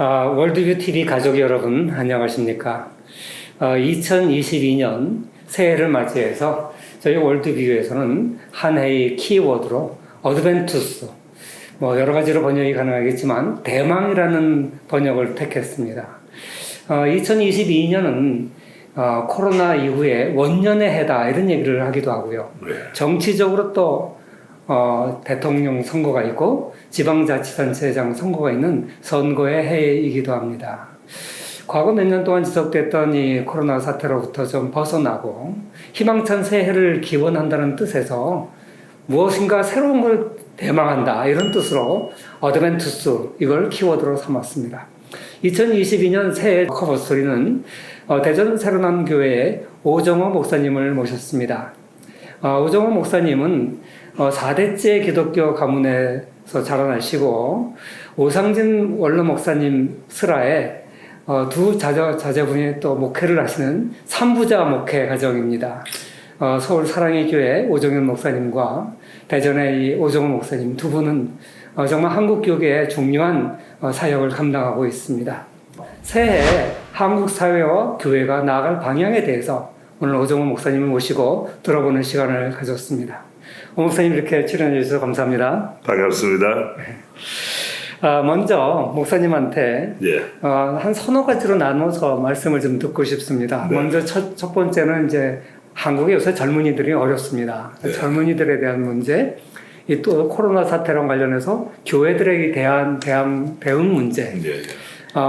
월드뷰 TV 가족 여러분 안녕하십니까? 2022년 새해를 맞이해서 저희 월드뷰에서는 한 해의 키워드로 어드벤투스, 여러 가지로 번역이 가능하겠지만 대망이라는 번역을 택했습니다. 2022년은 코로나 이후에 원년의 해다 이런 얘기를 하기도 하고요. 정치적으로 또 대통령 선거가 있고 지방자치단체장 선거가 있는 선거의 해이기도 합니다. 과거 몇 년 동안 지속됐던 이 코로나 사태로부터 좀 벗어나고 희망찬 새해를 기원한다는 뜻에서 무엇인가 새로운 걸 대망한다 이런 뜻으로 어드벤투스 이걸 키워드로 삼았습니다. 2022년 새해 커버 스토리는 대전 새로남 교회의 오정호 목사님을 모셨습니다. 오정호 목사님은 4대째 기독교 가문에서 자라나시고 오상진 원로 목사님 슬하에 두 자제분이 또 목회를 하시는 3부자 목회 가정입니다. 서울 사랑의 교회 오정현 목사님과 대전의 이 오정호 목사님 두 분은 정말 한국 교계의 중요한 사역을 감당하고 있습니다. 새해 한국 사회와 교회가 나아갈 방향에 대해서 오늘 오정호 목사님을 모시고 들어보는 시간을 가졌습니다. 오 목사님 이렇게 출연해 주셔서 감사합니다. 반갑습니다. 먼저 목사님한테 한 서너 가지로 나눠서 말씀을 좀 듣고 싶습니다. 네. 먼저 첫 번째는 이제 한국에 요새 젊은이들이 어렵습니다. 네. 젊은이들에 대한 문제, 또 코로나 사태랑 관련해서 교회들에게 대한 대응 문제. 네.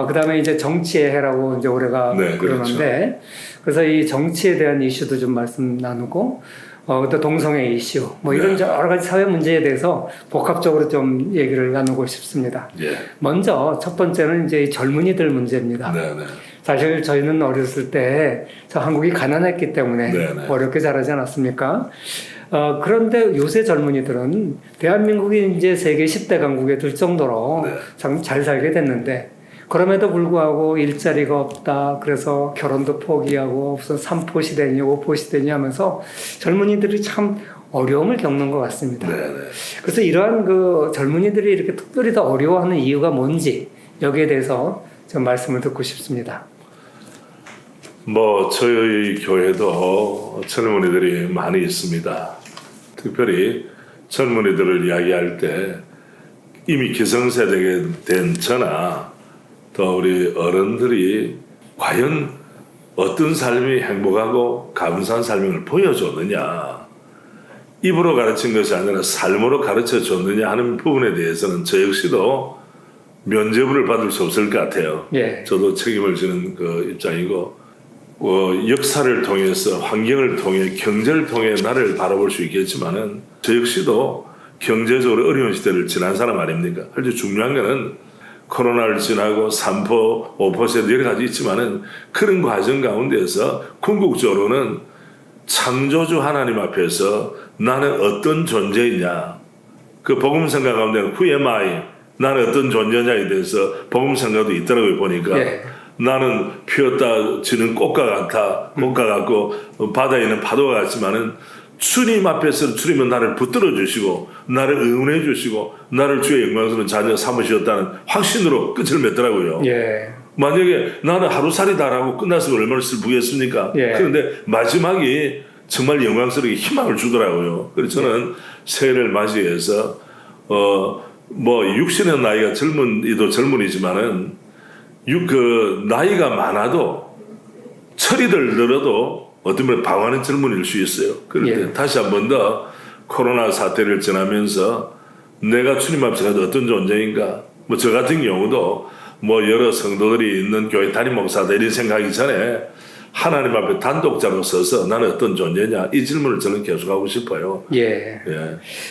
그 다음에 이제 정치의 해라고 이제 올해가 그러는데, 그렇죠. 그래서 이 정치에 대한 이슈도 좀 말씀 나누고, 또 동성애 이슈, 이런 여러 가지 사회 문제에 대해서 복합적으로 좀 얘기를 나누고 싶습니다. 먼저 첫 번째는 이제 젊은이들 문제입니다. 사실 저희는 어렸을 때 한국이 가난했기 때문에 어렵게 자라지 않았습니까? 그런데 요새 젊은이들은 대한민국이 이제 세계 10대 강국에 들 정도로 참 잘 살게 됐는데, 그럼에도 불구하고 일자리가 없다. 그래서 결혼도 포기하고 무슨 3포 시대니 5포 시대니 하면서 젊은이들이 참 어려움을 겪는 것 같습니다. 그래서 이러한 그 젊은이들이 이렇게 특별히 더 어려워하는 이유가 뭔지 여기에 대해서 좀 말씀을 듣고 싶습니다. 저희 교회도 젊은이들이 많이 있습니다. 특별히 젊은이들을 이야기할 때 이미 기성세대가 된 저나 또 우리 어른들이 과연 어떤 삶이 행복하고 감사한 삶을 보여줬느냐, 입으로 가르친 것이 아니라 삶으로 가르쳐 줬느냐 하는 부분에 대해서는 저 역시도 면죄부를 받을 수 없을 것 같아요. 저도 책임을 지는 그 입장이고, 역사를 통해서 환경을 통해 경제를 통해 나를 바라볼 수 있겠지만은 저 역시도 경제적으로 어려운 시대를 지난 사람 아닙니까? 아주 중요한 거는 코로나를 지나고 3포, 5% 여러 가지 있지만은 그런 과정 가운데서 궁극적으로는 창조주 하나님 앞에서 나는 어떤 존재이냐, 그 복음성가 가운데 Who am I? 나는 어떤 존재냐에 대해서 복음성가도 있더라고요. 보니까 나는 피었다 지는 꽃과 같아, 꽃과 같고 바다에 있는 파도와 같지만은 주님 앞에서 주님은 나를 붙들어 주시고 나를 응원해 주시고 나를 주의 영광스러운 자녀 삼으셨다는 확신으로 끝을 맺더라고요. 만약에 나는 하루살이다라고 끝났으면 얼마나 슬프겠습니까? 그런데 마지막이 정말 영광스럽게 희망을 주더라고요. 그래서 저는 새해를 맞이해서 육신의 나이가 젊은이지만은 나이가 많아도 철이들 늘어도 어떤 면에 방황하는 젊은이일 수 있어요. 그런데 다시 한 번 더 코로나 사태를 지나면서 내가 주님 앞에서 어떤 존재인가, 저 같은 경우도 여러 성도들이 있는 교회 담임 목사들이 생각하기 전에 하나님 앞에 단독자로 서서 나는 어떤 존재냐, 이 질문을 저는 계속하고 싶어요.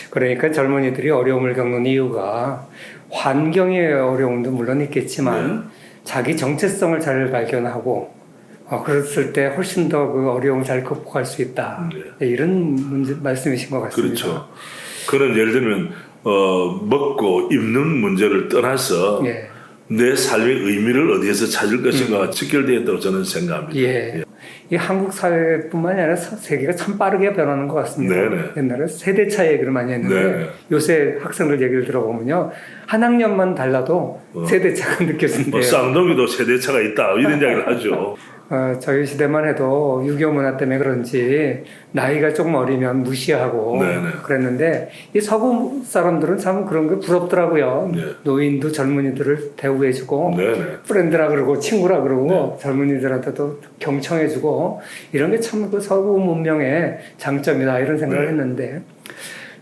그러니까 젊은이들이 어려움을 겪는 이유가 환경의 어려움도 물론 있겠지만 자기 정체성을 잘 발견하고 그랬을 때 훨씬 더 그 어려움을 잘 극복할 수 있다. 이런 말씀이신 것 같습니다. 그렇죠. 그런 예를 들면 먹고 입는 문제를 떠나서 내 삶의 의미를 어디에서 찾을 것인가가 직결되어 있다고 저는 생각합니다. 이 한국 사회뿐만이 아니라 세계가 참 빠르게 변하는 것 같습니다. 네네. 옛날에 세대 차 얘기를 많이 했는데 네네. 요새 학생들 얘기를 들어보면요. 한 학년만 달라도 세대 차가 느껴진대요. 쌍둥이도 세대차가 있다 이런 이야기를 하죠. 저희 시대만 해도 유교 문화 때문에 그런지 나이가 조금 어리면 무시하고 네네. 그랬는데 이 서구 사람들은 참 그런 게 부럽더라고요. 네. 노인도 젊은이들을 대우해주고 네네. 프렌드라 그러고 친구라 그러고 젊은이들한테도 경청해주고 이런 게 참 그 서구 문명의 장점이다 이런 생각을 네. 했는데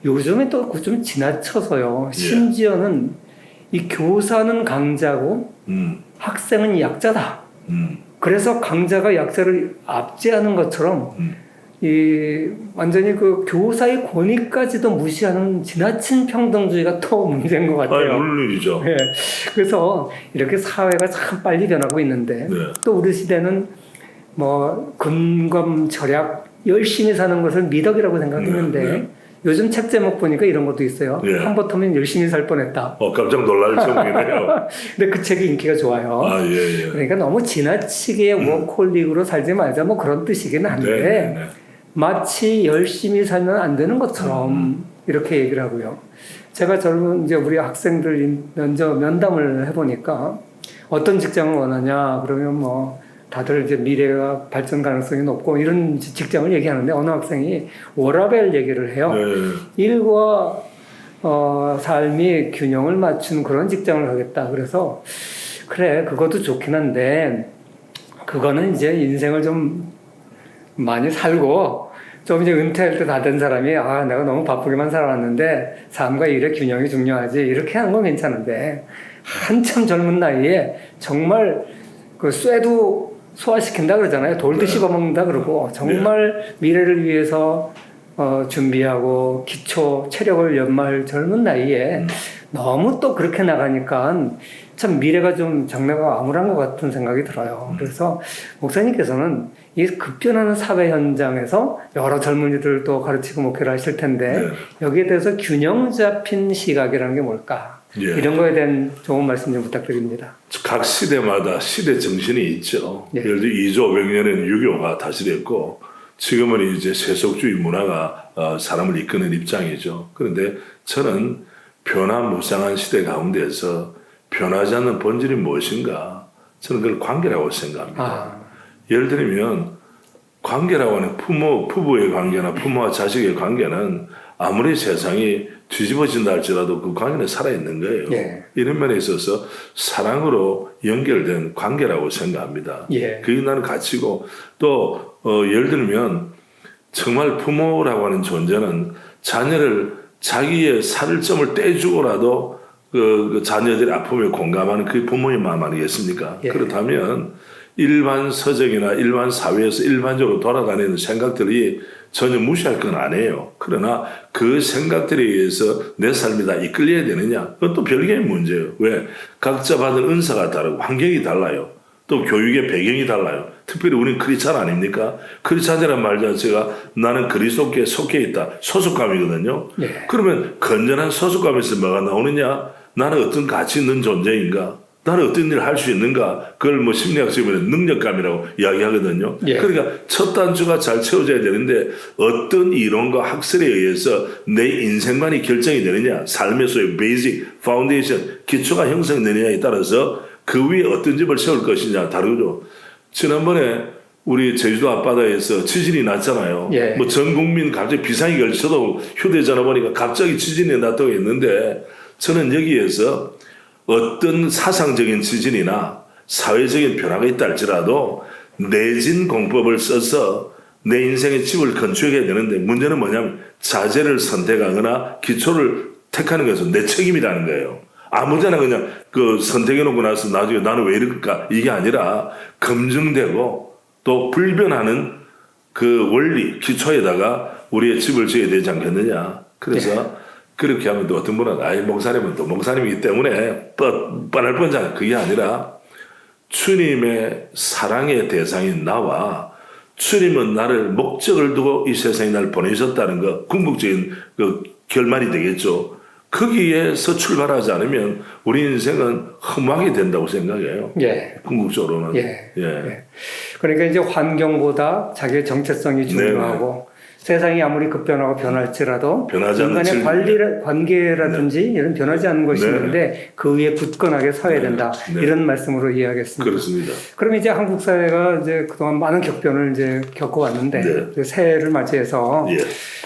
요즘에 또 좀 지나쳐서요. 예. 심지어는 이 교사는 강자고 학생은 약자다. 그래서 강자가 약자를 압제하는 것처럼 이 완전히 그 교사의 권위까지도 무시하는 지나친 평등주의가 또 문제인 것 같아요. 물론이죠. 네. 그래서 이렇게 사회가 참 빨리 변하고 있는데 네. 또 우리 시대는 뭐 근검 절약 열심히 사는 것을 미덕이라고 생각했는데 네. 요즘 책 제목 보니까 이런 것도 있어요. 네. 한버터면 열심히 살 뻔했다. 깜짝 놀랄 제목이네요. 근데 그 책이 인기가 좋아요. 예. 그러니까 너무 지나치게 워크홀릭으로 살지 말자 뭐 그런 뜻이긴 한데 네. 마치 열심히 살면 안 되는 것처럼 이렇게 얘기를 하고요. 제가 젊은 이제 우리 학생들 면담을 해보니까 어떤 직장을 원하냐 그러면 뭐 다들 이제 미래가 발전 가능성이 높고 이런 직장을 얘기하는데 어느 학생이 워라밸 얘기를 해요. 네. 일과 삶이 균형을 맞춘 그런 직장을 하겠다. 그래서 그래 그것도 좋긴 한데 그거는 이제 인생을 좀 많이 살고 좀 이제 은퇴할 때 다 된 사람이 내가 너무 바쁘게만 살아왔는데 삶과 일의 균형이 중요하지 이렇게 하는 건 괜찮은데 한참 젊은 나이에 정말 그 쇠도 소화시킨다 그러잖아요. 돌도 씹어먹는다 그러고 정말 미래를 위해서 준비하고 기초 체력을 연마할 젊은 나이에 너무 또 그렇게 나가니까 참 미래가 좀 장래가 암울한 것 같은 생각이 들어요. 그래서 목사님께서는 이 급변하는 사회 현장에서 여러 젊은이들도 가르치고 목회를 하실 텐데 여기에 대해서 균형 잡힌 시각이라는 게 뭘까? 이런 거에 대한 좋은 말씀 좀 부탁드립니다. 각 시대마다 시대 정신이 있죠. 네. 예를 들어 2조 500년에는 유교가 다스렸고 지금은 이제 세속주의 문화가 사람을 이끄는 입장이죠. 그런데 저는 변화무쌍한 시대 가운데서 변하지 않는 본질이 무엇인가? 저는 그걸 관계라고 생각합니다. 예를 들면 관계라고 하는 부부의 관계나 부모와 자식의 관계는 아무리 세상이 뒤집어진다 할지라도 그 관계는 살아있는 거예요. 예. 이런 면에 있어서 사랑으로 연결된 관계라고 생각합니다. 예. 그게 나는 가치고 또 예를 들면 정말 부모라고 하는 존재는 자녀를 자기의 살점을 떼주고라도 그 자녀들의 아픔에 공감하는 그게 부모의 마음 아니겠습니까? 예. 그렇다면 일반 서적이나 일반 사회에서 일반적으로 돌아다니는 생각들이 전혀 무시할 건 아니에요. 그러나 그 생각들에 의해서 내 삶이 다 이끌려야 되느냐? 그건 또 별개의 문제예요. 왜? 각자 받은 은사가 다르고 환경이 달라요. 또 교육의 배경이 달라요. 특별히 우리는 크리스찬 아닙니까? 크리스찬이라는 말 자체가 나는 그리스도께 속해 있다. 소속감이거든요. 예. 그러면 건전한 소속감에서 뭐가 나오느냐? 나는 어떤 가치 있는 존재인가? 나는 어떤 일을 할 수 있는가? 그걸 뭐 심리학적으로 능력감이라고 이야기하거든요. 예. 그러니까 첫 단추가 잘 채워져야 되는데 어떤 이론과 학설에 의해서 내 인생관이 결정이 되느냐? 삶의 소위 베이직, 파운데이션, 기초가 형성되느냐에 따라서 그 위에 어떤 집을 세울 것이냐 다르죠. 지난번에 우리 제주도 앞바다에서 지진이 났잖아요. 예. 뭐 전 국민 갑자기 비상이 걸쳐도 휴대전화 보니까 갑자기 지진이 났다고 했는데 저는 여기에서 어떤 사상적인 지진이나 사회적인 변화가 있다 할지라도 내진 공법을 써서 내 인생의 집을 건축해야 되는데 문제는 뭐냐면 자재를 선택하거나 기초를 택하는 것은 내 책임이라는 거예요. 아무데나 그냥 그 선택해놓고 나서 나중에 나는 왜 이럴까 이게 아니라 검증되고 또 불변하는 그 원리 기초에다가 우리의 집을 지어야 되지 않겠느냐. 그래서 그렇게 하면 또 어떤 분은 목사님은 또 목사님이기 때문에 뻔할 뻔잖아요. 그게 아니라 주님의 사랑의 대상인 나와 주님은 나를 목적을 두고 이 세상에 나를 보내셨다는 거 궁극적인 그 결말이 되겠죠. 거기에서 출발하지 않으면 우리 인생은 허무하게 된다고 생각해요. 예. 궁극적으로는. 예. 그러니까 이제 환경보다 자기의 정체성이 중요하고 세상이 아무리 급변하고 변할지라도 변하지 않는 인간의 관계라든지 이런 변하지 않는 것이 있는데 그 위에 굳건하게 서야 된다. 이런 말씀으로 이해하겠습니다. 그렇습니다. 그럼 이제 한국 사회가 이제 그동안 많은 격변을 이제 겪어왔는데 새해를 맞이해서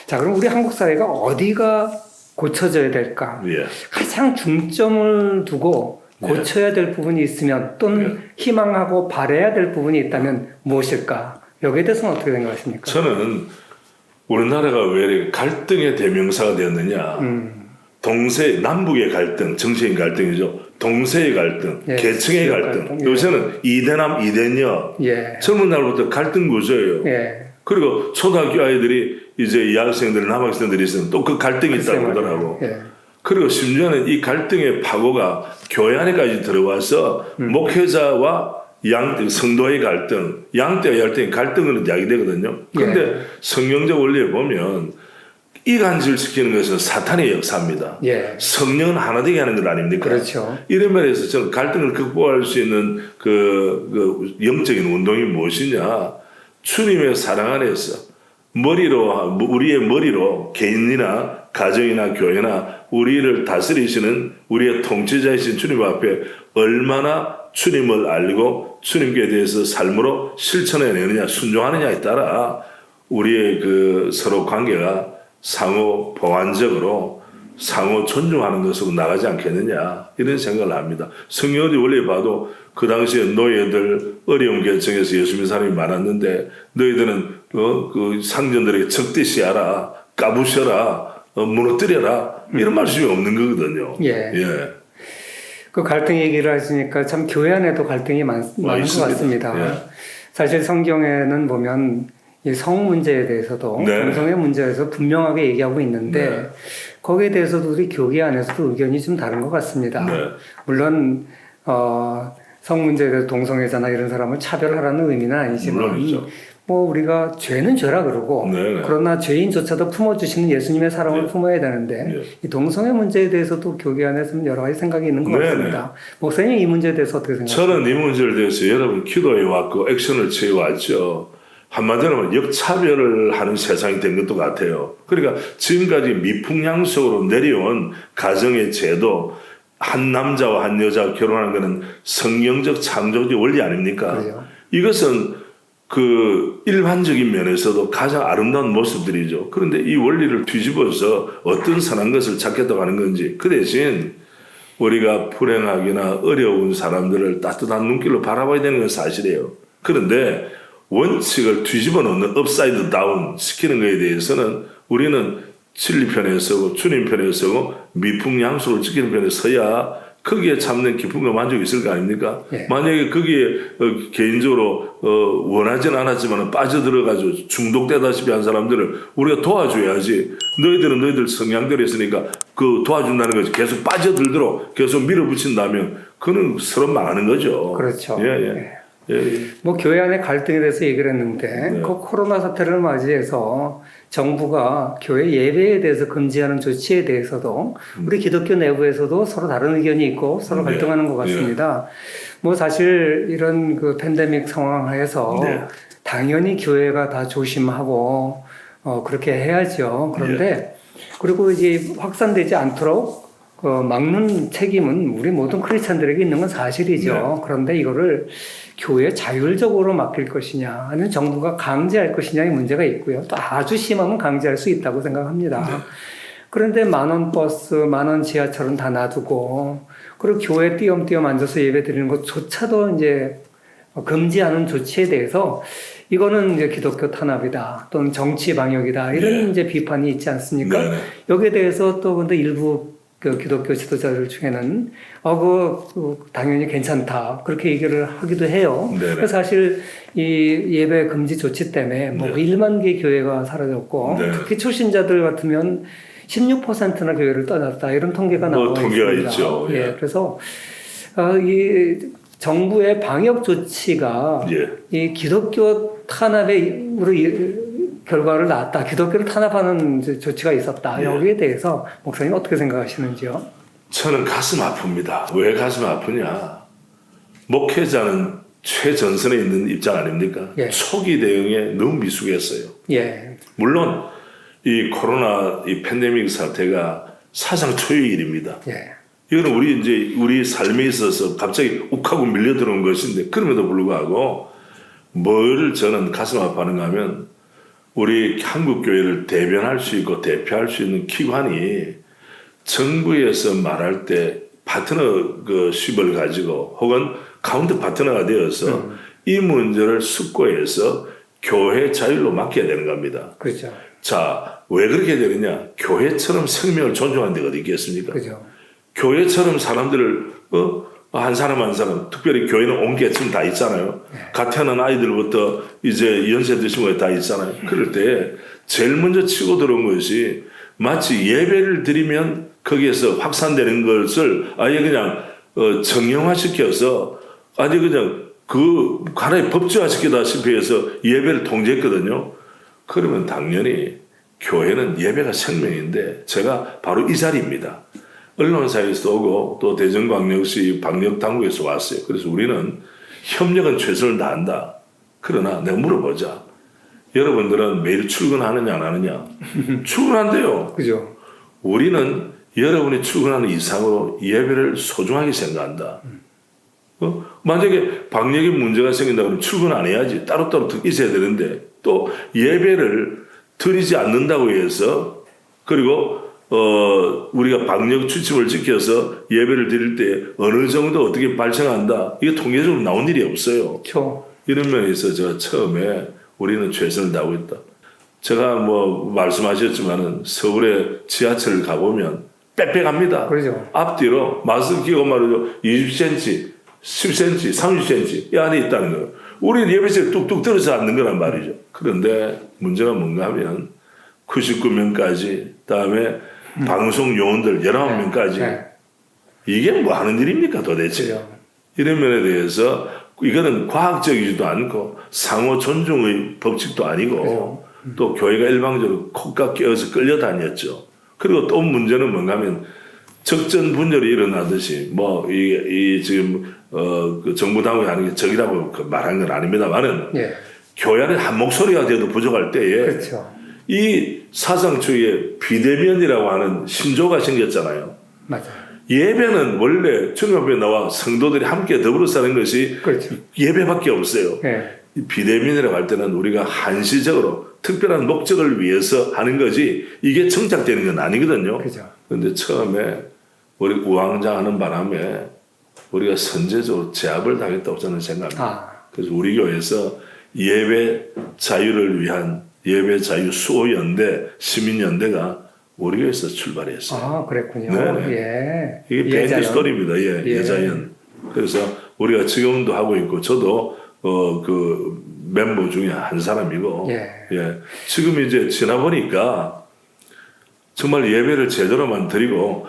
자, 그럼 우리 한국 사회가 어디가 고쳐져야 될까? 가장 중점을 두고 고쳐야 될 부분이 있으면 또는 희망하고 바라야 될 부분이 있다면 무엇일까? 여기에 대해서는 어떻게 생각하십니까? 저는 우리나라가 왜 이렇게 갈등의 대명사가 되었느냐. 동세, 남북의 갈등, 정치인 갈등이죠. 동세의 갈등, 계층의 갈등. 요새는 이대남, 이대녀. 젊은 날부터 갈등 구조예요. 그리고 초등학교 아이들이 이제 여학생들, 남학생들이 있으면 또 그 갈등이 있다고 그러더라고. 그리고 심지어는 이 갈등의 파고가 교회 안에까지 들어와서 목회자와 성도의 갈등, 양떼와 열대의 갈등으로 이야기되거든요. 그런데 성경적 원리에 보면 이간질시키는 것은 사탄의 역사입니다. 성령은 하나 되게 하는 것 아닙니까? 그렇죠. 이런 면에서 저는 갈등을 극복할 수 있는 그 영적인 운동이 무엇이냐? 주님의 사랑 안에서 우리의 머리로 개인이나 가정이나 교회나 우리를 다스리시는 우리의 통치자이신 주님 앞에 얼마나 주님을 알고 주님께 대해서 삶으로 실천해내느냐, 순종하느냐에 따라 우리의 그 서로 관계가 상호 보완적으로 상호 존중하는 것으로 나가지 않겠느냐, 이런 생각을 합니다. 성경을 원래 봐도 그 당시에 노예들 어려운 계층에서 예수 믿는 사람이 많았는데 너희들은 그 상전들에게 적대시 하라, 까부셔라, 무너뜨려라, 이런 말씀이 없는 거거든요. 그 갈등 얘기를 하시니까 참 교회 안에도 갈등이 많은 것 같습니다. 사실 성경에는 보면 이 성 문제에 대해서도 동성애 문제에서 분명하게 얘기하고 있는데 거기에 대해서도 우리 교계 안에서도 의견이 좀 다른 것 같습니다. 물론 성 문제에 대해서 동성애자나 이런 사람을 차별하라는 의미는 아니지만 뭐 우리가 죄는 죄라 그러고 그러나 죄인조차도 품어주시는 예수님의 사랑을 품어야 되는데 이 동성애 문제에 대해서도 교계 안에서는 여러 가지 생각이 있는 것 같습니다. 목사님 이 문제에 대해서 어떻게 생각하세요? 저는 이 문제에 대해서 여러분 기도해 왔고 액션을 취해 왔죠. 한마디로 역차별을 하는 세상이 된 것도 같아요. 그러니까 지금까지 미풍양속으로 내려온 가정의 제도, 한 남자와 한 여자가 결혼하는 것은 성경적 창조적 원리 아닙니까? 이것은 그 일반적인 면에서도 가장 아름다운 모습들이죠. 그런데 이 원리를 뒤집어서 어떤 선한 것을 찾겠다고 하는 건지, 그 대신 우리가 불행하거나 어려운 사람들을 따뜻한 눈길로 바라봐야 되는 건 사실이에요. 그런데 원칙을 뒤집어 놓는 업사이드 다운 시키는 것에 대해서는 우리는 진리 편에 서고 주님 편에 서고 미풍양속을 지키는 편에 서야 거기에 참는 기쁨과 만족이 있을 거 아닙니까? 만약에 거기에 개인적으로 원하지는 않았지만 빠져들어가지고 중독되다시피 한 사람들을 우리가 도와줘야지. 너희들은 너희들 성향대로 했으니까 그 도와준다는 것이 계속 빠져들도록 계속 밀어붙인다면 그는 서로 망하는 거죠. 그렇죠. 뭐 교회 안에 갈등에 대해서 얘기를 했는데 그 코로나 사태를 맞이해서 정부가 교회 예배에 대해서 금지하는 조치에 대해서도 우리 기독교 내부에서도 서로 다른 의견이 있고 서로 갈등하는 것 같습니다. 뭐 사실 이런 그 팬데믹 상황 하에서 당연히 교회가 다 조심하고 그렇게 해야죠. 그런데 그리고 이제 확산되지 않도록 막는 책임은 우리 모든 크리스찬들에게 있는 건 사실이죠. 그런데 이거를 교회 자율적으로 맡길 것이냐 아니면 정부가 강제할 것이냐의 문제가 있고요. 또 아주 심하면 강제할 수 있다고 생각합니다. 그런데 10,000원 버스, 10,000원 지하철은 다 놔두고 그리고 교회 띄엄띄엄 앉아서 예배 드리는 것조차도 이제 금지하는 조치에 대해서 이거는 이제 기독교 탄압이다 또는 정치 방역이다 이런 이제 비판이 있지 않습니까? 여기에 대해서 또 근데 일부 그 기독교 지도자들 중에는 당연히 괜찮다 그렇게 얘기를 하기도 해요. 그래서 사실 이 예배 금지 조치 때문에 뭐 1만 개 교회가 사라졌고 특히 초신자들 같으면 16%나 교회를 떠났다 이런 통계가 나오고 통계가 있습니다. 있죠. 그래서 이 정부의 방역 조치가 이 기독교 탄압으로 결과를 낳았다. 기독교를 탄압하는 조치가 있었다. 여기에 대해서 목사님 어떻게 생각하시는지요? 저는 가슴 아픕니다. 왜 가슴 아프냐? 목회자는 최전선에 있는 입장 아닙니까? 예. 초기 대응에 너무 미숙했어요. 예. 물론 이 코로나 이 팬데믹 사태가 사상 초유의 일입니다. 예. 이거는 우리 삶에 있어서 갑자기 욱하고 밀려 들어온 것인데 그럼에도 불구하고 뭘 저는 가슴 아파하는가 하면 우리 한국 교회를 대변할 수 있고 대표할 수 있는 기관이 정부에서 말할 때 파트너십을 가지고 혹은 카운터 파트너가 되어서 이 문제를 숙고해서 교회 자율로 맡겨야 되는 겁니다. 그렇죠. 자, 왜 그렇게 되느냐? 교회처럼 생명을 존중하는 데가 어디 있겠습니까? 그죠. 교회처럼 사람들을 한 사람 한 사람, 특별히 교회는 온 계층 다 있잖아요. 갓 태어난 아이들부터 이제 연세 드신 거 다 있잖아요. 그럴 때 제일 먼저 치고 들어온 것이 마치 예배를 드리면 거기에서 확산되는 것을 아예 그냥 정형화시켜서 아니 그냥 그 하나의 법제화시키다시피 해서 예배를 통제했거든요. 그러면 당연히 교회는 예배가 생명인데 제가 바로 이 자리입니다. 언론사에서 오고 또 대전광역시 방역당국에서 왔어요. 그래서 우리는 협력은 최선을 다한다. 그러나 내가 물어보자. 여러분들은 매일 출근하느냐 안 하느냐? 출근한대요. 그죠. 우리는 여러분이 출근하는 이상으로 예배를 소중하게 생각한다. 만약에 방역에 문제가 생긴다 그러면 출근 안 해야지. 따로따로 있어야 되는데 또 예배를 드리지 않는다고 해서 그리고 우리가 방역 추침을 지켜서 예배를 드릴 때 어느 정도 어떻게 발생한다. 이게 통계적으로 나온 일이 없어요. 그렇죠. 이런 면에서 제가 처음에 우리는 최선을 다하고 있다. 제가 뭐 말씀하셨지만은 서울에 지하철을 가보면 빽빽합니다. 그렇죠. 앞뒤로 마스크 끼고 말이죠. 20cm, 10cm, 30cm 이 안에 있다는 거예요. 우리는 예배실에 뚝뚝 들어서 앉는 거란 말이죠. 그런데 문제가 뭔가 하면 99명까지 다음에 방송 요원들 19명까지 네. 이게 뭐 하는 일입니까 도대체. 그죠. 이런 면에 대해서 이거는 과학적이지도 않고 상호 존중의 법칙도 아니고 그죠. 또 교회가 일방적으로 콕각 끼어서 끌려다녔죠. 그리고 또 문제는 뭔가 하면 적전분열이 일어나듯이 뭐 이 지금 그 정부 당국이 하는 게 적이라고 말한 건 아닙니다만은 예. 교회 안에 한 목소리가 돼도 부족할 때에 그렇죠. 이 사상초의 비대면이라고 하는 신조가 생겼잖아요. 맞아요. 예배는 원래 청년부에 나와 성도들이 함께 더불어 사는 것이 그렇죠. 예배밖에 없어요. 예. 이 비대면이라고 할 때는 우리가 한시적으로 특별한 목적을 위해서 하는 거지 이게 정착되는 건 아니거든요. 그죠. 그런데 처음에 우리 우왕좌하는 바람에 우리가 선제적으로 제압을 당했다고 저는 생각합니다. 그래서 우리 교회에서 예배 자유를 위한 예배 자유 수호연대 시민연대가 우리 교회에서 출발했어요. 아, 그랬군요. 네네. 예. 이게 비하인드 스토리입니다. 예, 예. 예자연. 그래서 우리가 지금도 하고 있고 저도 그 멤버 중에 한 사람이고 예. 지금 이제 지나보니까 정말 예배를 제대로만 드리고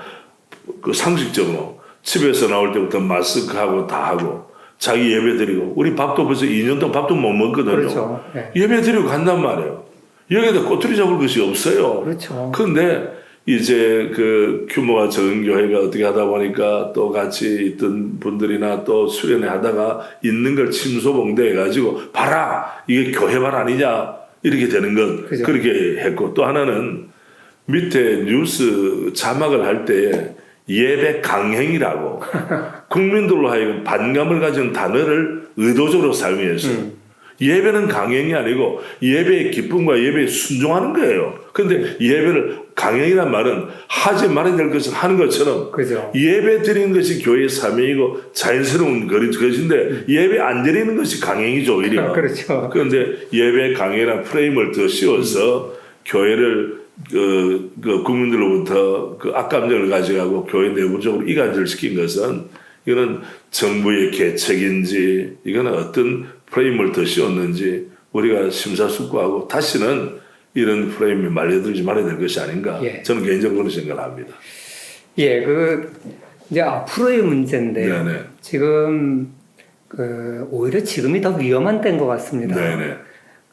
그 상식적으로 집에서 나올 때부터 마스크하고 다 하고 자기 예배 드리고 우리 밥도 벌써 2년 동안 밥도 못 먹거든요. 그렇죠. 예. 예배 드리고 간단 말이에요. 여기다 꼬투리 잡을 것이 없어요. 그렇죠. 그런데 이제 그 규모가 적은 교회가 어떻게 하다 보니까 또 같이 있던 분들이나 또 수련회 하다가 있는 걸 침소봉대 해가지고 봐라 이게 교회발 아니냐 이렇게 되는 것 그죠. 그렇게 했고 또 하나는 밑에 뉴스 자막을 할 때 예배 강행이라고 국민들로 하여금 반감을 가진 단어를 의도적으로 사용했어요. 예배는 강행이 아니고 예배의 기쁨과 예배에 순종하는 거예요. 그런데 예배를 강행이란 말은 하지 말아야 될 것을 하는 것처럼 그죠. 예배 드리는 것이 교회의 사명이고 자연스러운 것인데 예배 안 드리는 것이 강행이죠 오히려. 그렇죠. 그런데 예배 강행이라는 프레임을 더 씌워서 교회를 그 국민들로부터 그 악감정을 가져가고 교회 내부적으로 이간질 시킨 것은 이거는 정부의 계책인지 이거는 어떤 프레임을 더 씌웠는지 우리가 심사숙고하고 다시는 이런 프레임에 말려들지 말아야 될 것이 아닌가. 예. 저는 개인적으로 생각을 합니다. 예, 이제 앞으로의 문제인데요. 네네. 지금 오히려 지금이 더 위험한 때인 것 같습니다. 네네.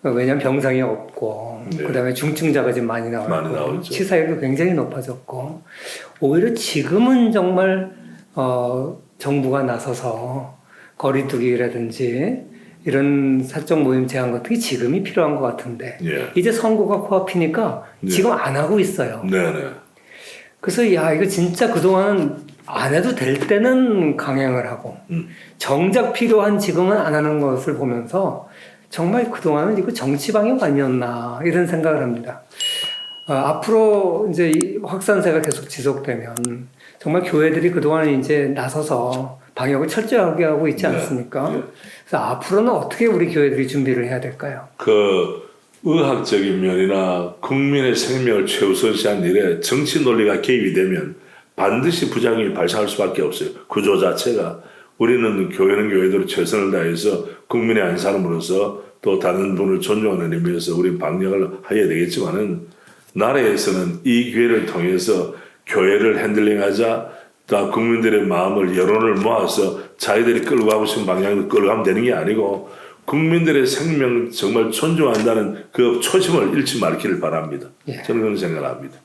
왜냐하면 병상이 없고, 네. 그다음에 중증자가 지금 많이 많이 나오고, 나오죠. 치사율도 굉장히 높아졌고, 오히려 지금은 정말 정부가 나서서 거리두기라든지 이런 사적 모임 제한 같은 게 지금이 필요한 것 같은데 예. 이제 선거가 코앞이니까 네. 지금 안 하고 있어요. 네네. 그래서 야 이거 진짜 그동안은 안 해도 될 때는 강행을 하고 정작 필요한 지금은 안 하는 것을 보면서 정말 그동안은 이거 정치 방역 아니었나 이런 생각을 합니다. 앞으로 이제 이 확산세가 계속 지속되면 정말 교회들이 그동안 이제 나서서 방역을 철저하게 하고 있지 않습니까? 네. 그래서 앞으로는 어떻게 우리 교회들이 준비를 해야 될까요? 그 의학적인 면이나 국민의 생명을 최우선시한 일에 정치 논리가 개입이 되면 반드시 부작용이 발생할 수밖에 없어요. 구조 자체가. 우리는 교회는 교회대로 최선을 다해서 국민의 한 사람으로서 또 다른 분을 존중하는 의미에서 우리 방역을 해야 되겠지만은 나라에서는 이 기회를 통해서 교회를 핸들링하자 다 국민들의 마음을 여론을 모아서 자기들이 끌고 가고 싶은 방향으로 끌고 가면 되는 게 아니고 국민들의 생명 정말 존중한다는 그 초심을 잃지 말기를 바랍니다. 예. 저는 그런 생각을 합니다.